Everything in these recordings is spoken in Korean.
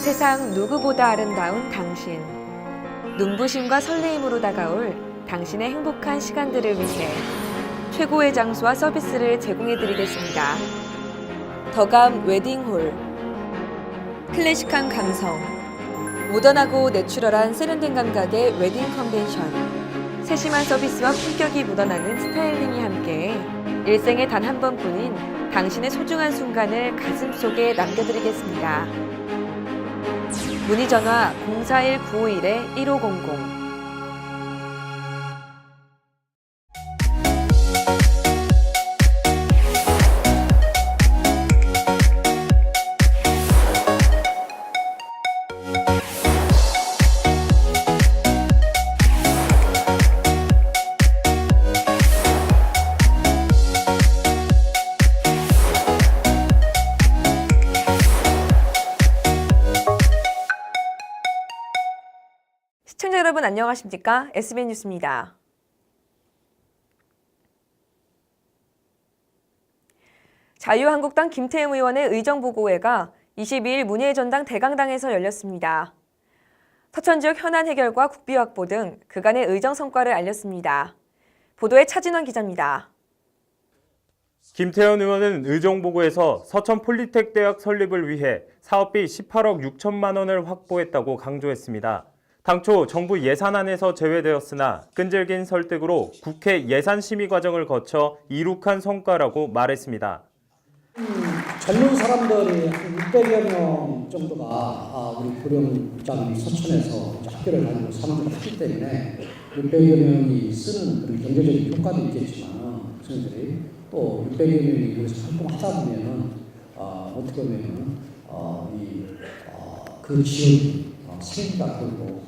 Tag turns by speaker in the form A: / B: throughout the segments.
A: 세상 누구보다 아름다운 당신. 눈부심과 설레임으로 다가올 당신의 행복한 시간들을 위해 최고의 장소와 서비스를 제공해드리겠습니다. 더감 웨딩홀. 클래식한 감성, 모던하고 내추럴한 세련된 감각의 웨딩 컨벤션. 세심한 서비스와 품격이 묻어나는 스타일링이 함께 일생에 단 한 번뿐인 당신의 소중한 순간을 가슴속에 남겨드리겠습니다. 문의 전화 041-951-1500. 시청자 여러분 안녕하십니까? SBN 뉴스입니다. 자유한국당 김태흠 의원의 의정보고회가 22일 문예의 전당 대강당에서 열렸습니다. 서천 지역 현안 해결과 국비 확보 등 그간의 의정 성과를 알렸습니다. 보도에 차진원 기자입니다.
B: 김태흠 의원은 의정보고에서 서천 폴리텍 대학 설립을 위해 사업비 18억 6천만 원을 확보했다고 강조했습니다. 당초 정부 예산안에서 제외되었으나 끈질긴 설득으로 국회 예산심의 과정을 거쳐 이룩한 성과라고 말했습니다.
C: 젊은 사람들이 한 600여 명 정도가 우리 보령장 서천에서 학교를 다니고 사무를 했기 때문에 600여 명이 쓰는 그런 경제적인 효과도 있겠지만 학생들이 또 600여 명이 여기서 활동하다 보면은 어떻게 보면은 그 지역이 생기가 되고.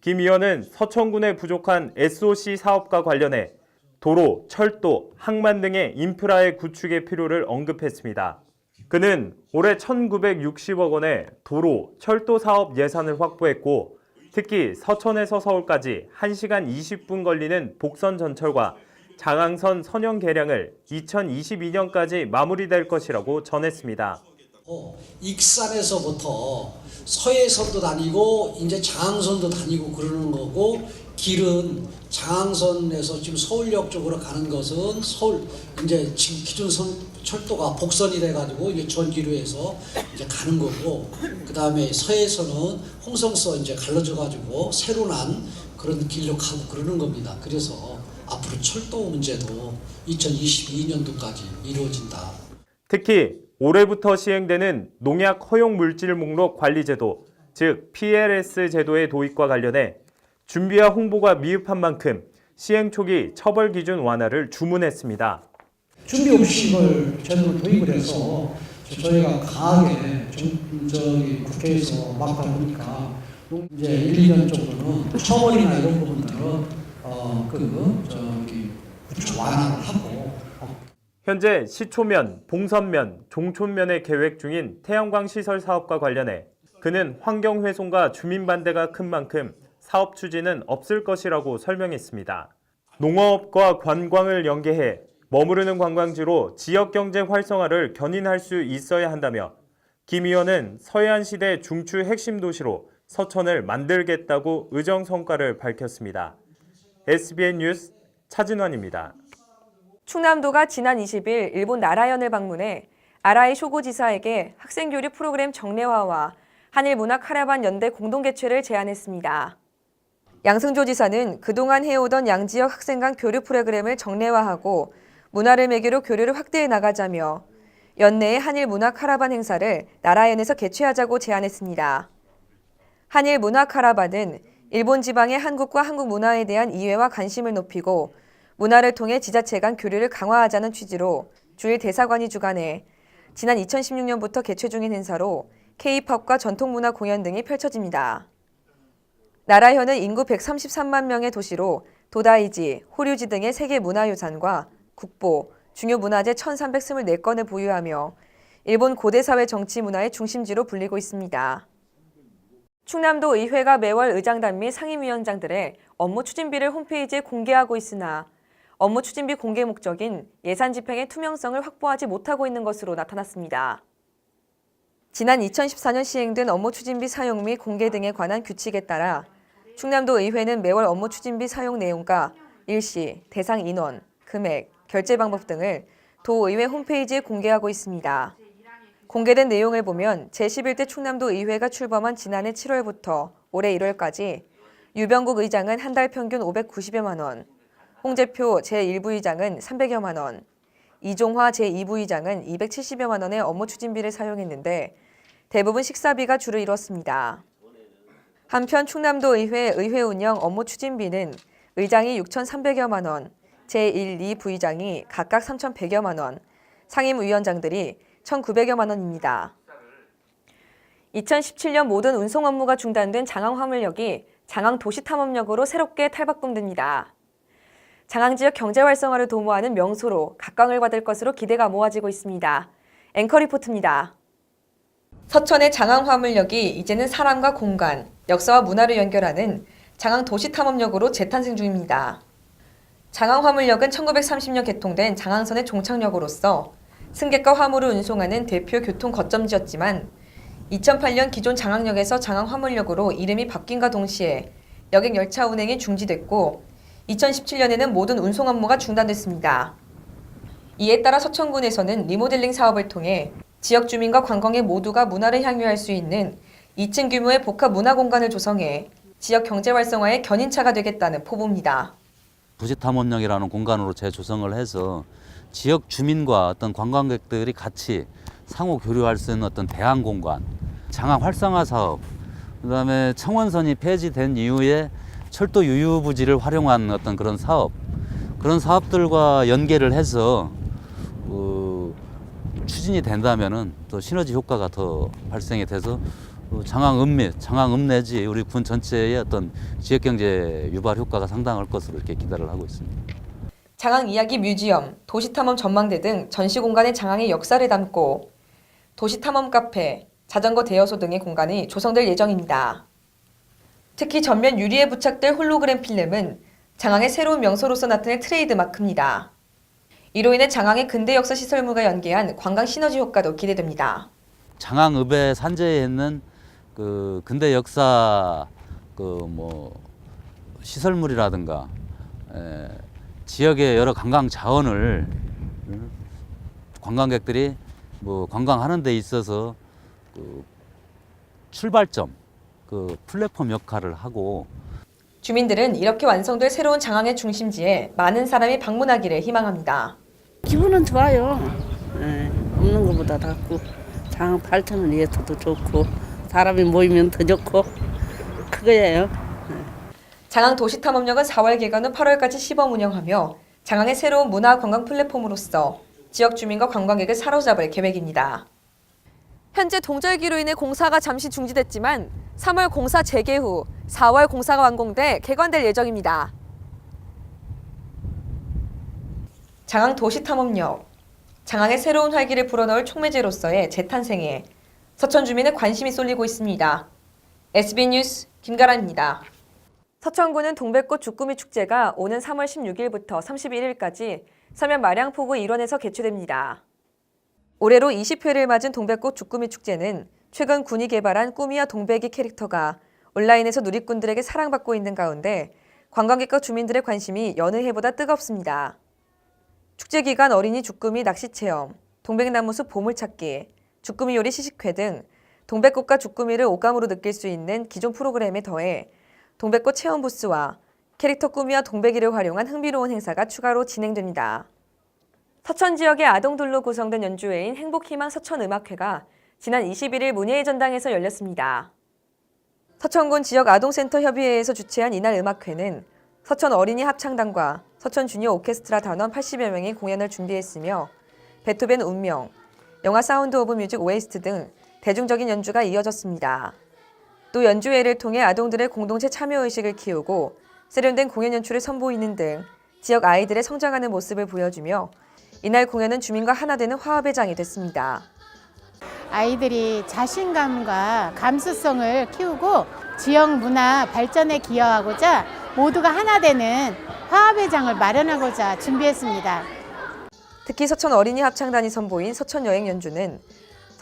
B: 김 의원은 서천군에 부족한 SOC 사업과 관련해 도로, 철도, 항만 등의 인프라의 구축의 필요를 언급했습니다. 그는 올해 1,960억 원의 도로, 철도 사업 예산을 확보했고 특히 서천에서 서울까지 1시간 20분 걸리는 복선 전철과 장항선 선형 개량을 2022년까지 마무리될 것이라고 전했습니다.
C: 익산에서부터 서해선도 다니고 이제 장항선도 다니고 그러는 거고, 길은 장항선에서 지금 서울역 쪽으로 가는 것은 서울 이제 지금 기존선 철도가 복선이 돼가지고 이제 전기로 해서 이제 가는 거고, 그 다음에 서해선은 홍성서 이제 갈라져가지고 새로 난 그런 길로 가고 그러는 겁니다. 그래서 앞으로 철도 문제도 2022년도까지 이루어진다.
B: 특히 올해부터 시행되는 농약 허용 물질 목록 관리 제도, 즉 PLS 제도의 도입과 관련해 준비와 홍보가 미흡한 만큼 시행 초기 처벌 기준 완화를 주문했습니다.
C: 준비 없이 이걸 제대로 도입을 해서 저희가 강하게 국회에서 막다 보니까 이제 1, 2년 정도는 처벌이나 이런 부분들은 완화를 하고.
B: 현재 시초면, 봉선면, 종촌면에 계획 중인 태양광 시설 사업과 관련해 그는 환경 훼손과 주민 반대가 큰 만큼 사업 추진은 없을 것이라고 설명했습니다. 농업과 관광을 연계해 머무르는 관광지로 지역 경제 활성화를 견인할 수 있어야 한다며 김 의원은 서해안 시대 중추 핵심 도시로 서천을 만들겠다고 의정 성과를 밝혔습니다. SBN 뉴스 차진원입니다.
A: 충남도가 지난 20일 일본 나라현을 방문해 아라이 쇼고 지사에게 학생교류 프로그램 정례화와 한일문화 카라반 연대 공동 개최를 제안했습니다. 양승조 지사는 그동안 해오던 양지역 학생 간 교류 프로그램을 정례화하고 문화를 매개로 교류를 확대해 나가자며 연내의 한일문화 카라반 행사를 나라현에서 개최하자고 제안했습니다. 한일문화 카라반은 일본 지방의 한국과 한국 문화에 대한 이해와 관심을 높이고 문화를 통해 지자체 간 교류를 강화하자는 취지로 주일 대사관이 주관해 지난 2016년부터 개최 중인 행사로 K-팝과 전통문화 공연 등이 펼쳐집니다. 나라현은 인구 133만 명의 도시로 도다이지, 호류지 등의 세계 문화유산과 국보, 중요 문화재 1,324건을 보유하며 일본 고대사회 정치 문화의 중심지로 불리고 있습니다. 충남도 의회가 매월 의장단 및 상임위원장들의 업무 추진비를 홈페이지에 공개하고 있으나 업무 추진비 공개 목적인 예산 집행의 투명성을 확보하지 못하고 있는 것으로 나타났습니다. 지난 2014년 시행된 업무 추진비 사용 및 공개 등에 관한 규칙에 따라 충남도 의회는 매월 업무 추진비 사용 내용과 일시, 대상 인원, 금액, 결제 방법 등을 도의회 홈페이지에 공개하고 있습니다. 공개된 내용을 보면 제11대 충남도 의회가 출범한 지난해 7월부터 올해 1월까지 유병국 의장은 한 달 평균 590여만 원, 홍재표 제1부의장은 300여만 원, 이종화 제2부의장은 270여만 원의 업무 추진비를 사용했는데 대부분 식사비가 주를 이뤘습니다. 한편 충남도 의회 의회 운영 업무 추진비는 의장이 6,300여만 원, 제1, 2부의장이 각각 3,100여만 원, 상임위원장들이 1,900여만 원입니다. 2017년 모든 운송 업무가 중단된 장항화물역이 장항도시탐험역으로 새롭게 탈바꿈됩니다. 장항 지역 경제 활성화를 도모하는 명소로 각광을 받을 것으로 기대가 모아지고 있습니다. 앵커 리포트입니다. 서천의 장항화물역이 이제는 사람과 공간, 역사와 문화를 연결하는 장항도시탐험역으로 재탄생 중입니다. 장항화물역은 1930년 개통된 장항선의 종착역으로서 승객과 화물을 운송하는 대표 교통 거점지였지만 2008년 기존 장항역에서 장항화물역으로 이름이 바뀐과 동시에 여객 열차 운행이 중지됐고 2017년에는 모든 운송 업무가 중단됐습니다. 이에 따라 서천군에서는 리모델링 사업을 통해 지역 주민과 관광객 모두가 문화를 향유할 수 있는 2층 규모의 복합 문화 공간을 조성해 지역 경제 활성화의 견인차가 되겠다는 포부입니다.
D: 도시탐험역이라는 공간으로 재조성을 해서 지역 주민과 어떤 관광객들이 같이 상호 교류할 수 있는 어떤 대안 공간, 장항 활성화 사업, 그다음에 청원선이 폐지된 이후에 철도 유유부지를 활용한 어떤 그런 사업, 그런 사업들과 연계를 해서 추진이 된다면은 또 시너지 효과가 더 발생이 돼서 장항읍 내지 우리 군 전체의 어떤 지역경제 유발 효과가 상당할 것으로 이렇게 기대를 하고 있습니다.
A: 장항 이야기 뮤지엄, 도시탐험 전망대 등 전시 공간에 장항의 역사를 담고 도시탐험 카페, 자전거 대여소 등의 공간이 조성될 예정입니다. 특히 전면 유리에 부착될 홀로그램 필름은 장항의 새로운 명소로서 나타낼 트레이드 마크입니다. 이로 인해 장항의 근대 역사 시설물과 연계한 관광 시너지 효과도 기대됩니다.
D: 장항읍의 산재에 있는 그 근대 역사 시설물이라든가 지역의 여러 관광 자원을 관광객들이 관광하는 데 있어서 출발점, 플랫폼 역할을 하고
A: 주민들은 이렇게 완성될 새로운 장항의 중심지에 많은 사람이 방문하기를 희망합니다.
E: 기분은 좋아요. 없는 것보다 낫고 장항 발전을 위해서도 좋고 사람이 모이면 더 좋고 그거예요.
A: 장항 도시탐험역은 4월 개관 후 8월까지 시범 운영하며 장항의 새로운 문화 관광 플랫폼으로서 지역 주민과 관광객을 사로잡을 계획입니다. 현재 동절기로 인해 공사가 잠시 중지됐지만 3월 공사 재개 후 4월 공사가 완공돼 개관될 예정입니다. 장항 도시탐험역, 장항의 새로운 활기를 불어넣을 촉매제로서의 재탄생에 서천 주민의 관심이 쏠리고 있습니다. SBN뉴스 김가란입니다. 서천구는 동백꽃 주꾸미 축제가 오는 3월 16일부터 31일까지 서면 마량포구 일원에서 개최됩니다. 올해로 20회를 맞은 동백꽃 주꾸미 축제는 최근 군이 개발한 꾸미와 동백이 캐릭터가 온라인에서 누리꾼들에게 사랑받고 있는 가운데 관광객과 주민들의 관심이 여느 해보다 뜨겁습니다. 축제 기간 어린이 주꾸미 낚시 체험, 동백나무숲 보물찾기, 주꾸미 요리 시식회 등 동백꽃과 주꾸미를 오감으로 느낄 수 있는 기존 프로그램에 더해 동백꽃 체험 부스와 캐릭터 꾸미와 동백이를 활용한 흥미로운 행사가 추가로 진행됩니다. 서천 지역의 아동들로 구성된 연주회인 행복희망 서천음악회가 지난 21일 문예의 전당에서 열렸습니다. 서천군 지역 아동센터 협의회에서 주최한 이날 음악회는 서천 어린이 합창단과 서천 주니어 오케스트라 단원 80여 명이 공연을 준비했으며 베토벤 운명, 영화 사운드 오브 뮤직 OST 등 대중적인 연주가 이어졌습니다. 또 연주회를 통해 아동들의 공동체 참여의식을 키우고 세련된 공연 연출을 선보이는 등 지역 아이들의 성장하는 모습을 보여주며 이날 공연은 주민과 하나 되는 화합의 장이 됐습니다.
F: 아이들이 자신감과 감수성을 키우고 지역 문화 발전에 기여하고자 모두가 하나 되는 화합의 장을 마련하고자 준비했습니다.
A: 특히 서천 어린이 합창단이 선보인 서천 여행 연주는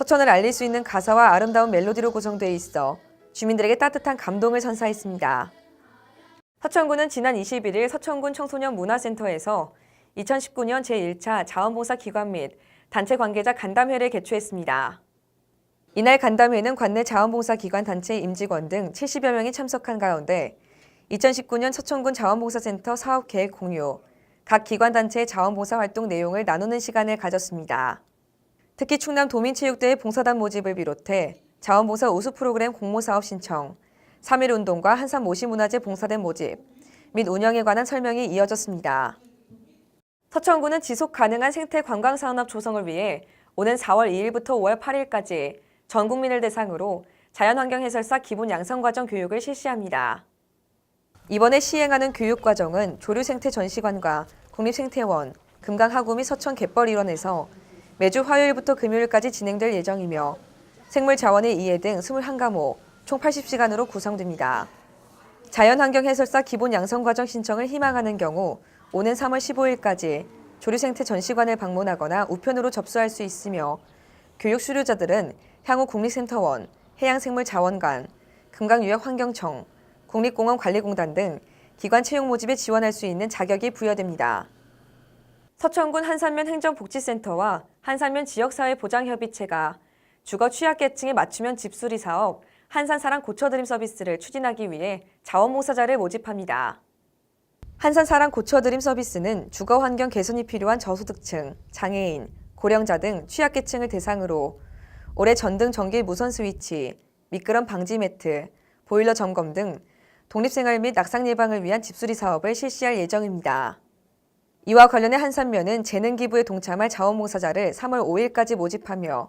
A: 서천을 알릴 수 있는 가사와 아름다운 멜로디로 구성되어 있어 주민들에게 따뜻한 감동을 선사했습니다. 서천군은 지난 21일 서천군 청소년 문화센터에서 2019년 제1차 자원봉사 기관 및 단체 관계자 간담회를 개최했습니다. 이날 간담회는 관내 자원봉사 기관 단체 임직원 등 70여 명이 참석한 가운데 2019년 서천군 자원봉사센터 사업계획 공유, 각 기관 단체의 자원봉사 활동 내용을 나누는 시간을 가졌습니다. 특히 충남 도민체육대회 봉사단 모집을 비롯해 자원봉사 우수 프로그램 공모사업 신청, 3.1운동과 한산 모시문화재 봉사대 모집 및 운영에 관한 설명이 이어졌습니다. 서천군은 지속 가능한 생태 관광 산업 조성을 위해 오는 4월 2일부터 5월 8일까지 전 국민을 대상으로 자연환경 해설사 기본 양성과정 교육을 실시합니다. 이번에 시행하는 교육과정은 조류생태 전시관과 국립생태원, 금강하구 및 서천 갯벌 일원에서 매주 화요일부터 금요일까지 진행될 예정이며 생물자원의 이해 등 21과목, 총 80시간으로 구성됩니다. 자연환경 해설사 기본 양성과정 신청을 희망하는 경우 오는 3월 15일까지 조류생태 전시관을 방문하거나 우편으로 접수할 수 있으며 교육 수료자들은 향후 국립센터원, 해양생물자원관, 금강유역환경청, 국립공원관리공단 등 기관 채용 모집에 지원할 수 있는 자격이 부여됩니다. 서천군 한산면 행정복지센터와 한산면 지역사회보장협의체가 주거 취약계층에 맞춤형 집수리 사업 한산사랑 고쳐드림 서비스를 추진하기 위해 자원봉사자를 모집합니다. 한산사랑 고쳐드림 서비스는 주거환경 개선이 필요한 저소득층, 장애인, 고령자 등 취약계층을 대상으로 올해 전등 전기 무선 스위치, 미끄럼 방지 매트, 보일러 점검 등 독립생활 및 낙상 예방을 위한 집수리 사업을 실시할 예정입니다. 이와 관련해 한산면은 재능 기부에 동참할 자원봉사자를 3월 5일까지 모집하며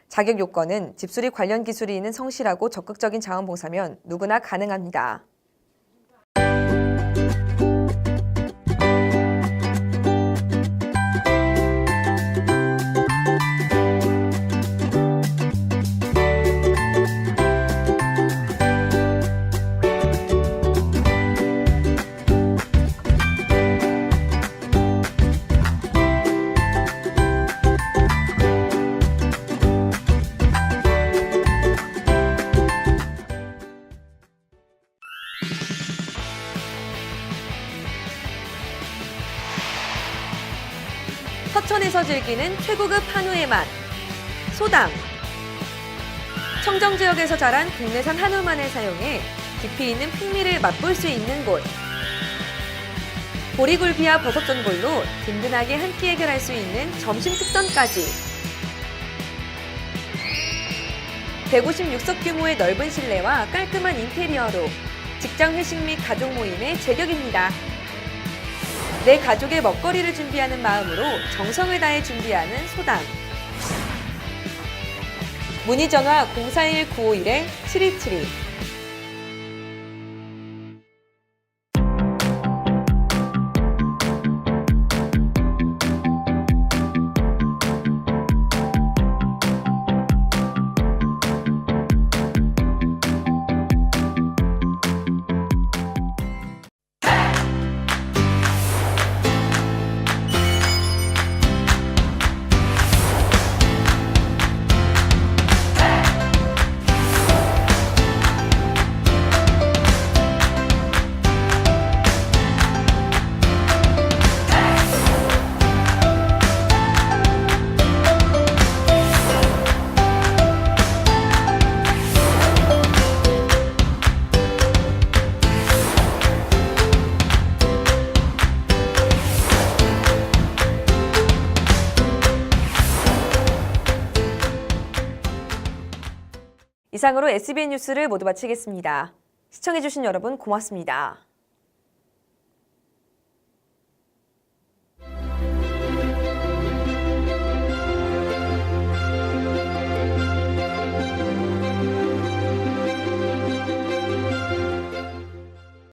A: 자격 요건은 집수리 관련 기술이 있는 성실하고 적극적인 자원봉사면 누구나 가능합니다. 서천에서 즐기는 최고급 한우의 맛, 소담. 청정지역에서 자란 국내산 한우만을 사용해 깊이 있는 풍미를 맛볼 수 있는 곳. 보리굴비와 버섯전골로 든든하게 한 끼 해결할 수 있는 점심 특선까지. 156석 규모의 넓은 실내와 깔끔한 인테리어로 직장 회식 및 가족 모임의 제격입니다. 내 가족의 먹거리를 준비하는 마음으로 정성을 다해 준비하는 소담. 문의 전화 041-951-7272. 이상으로 SBN 뉴스를 모두 마치겠습니다. 시청해주신 여러분 고맙습니다.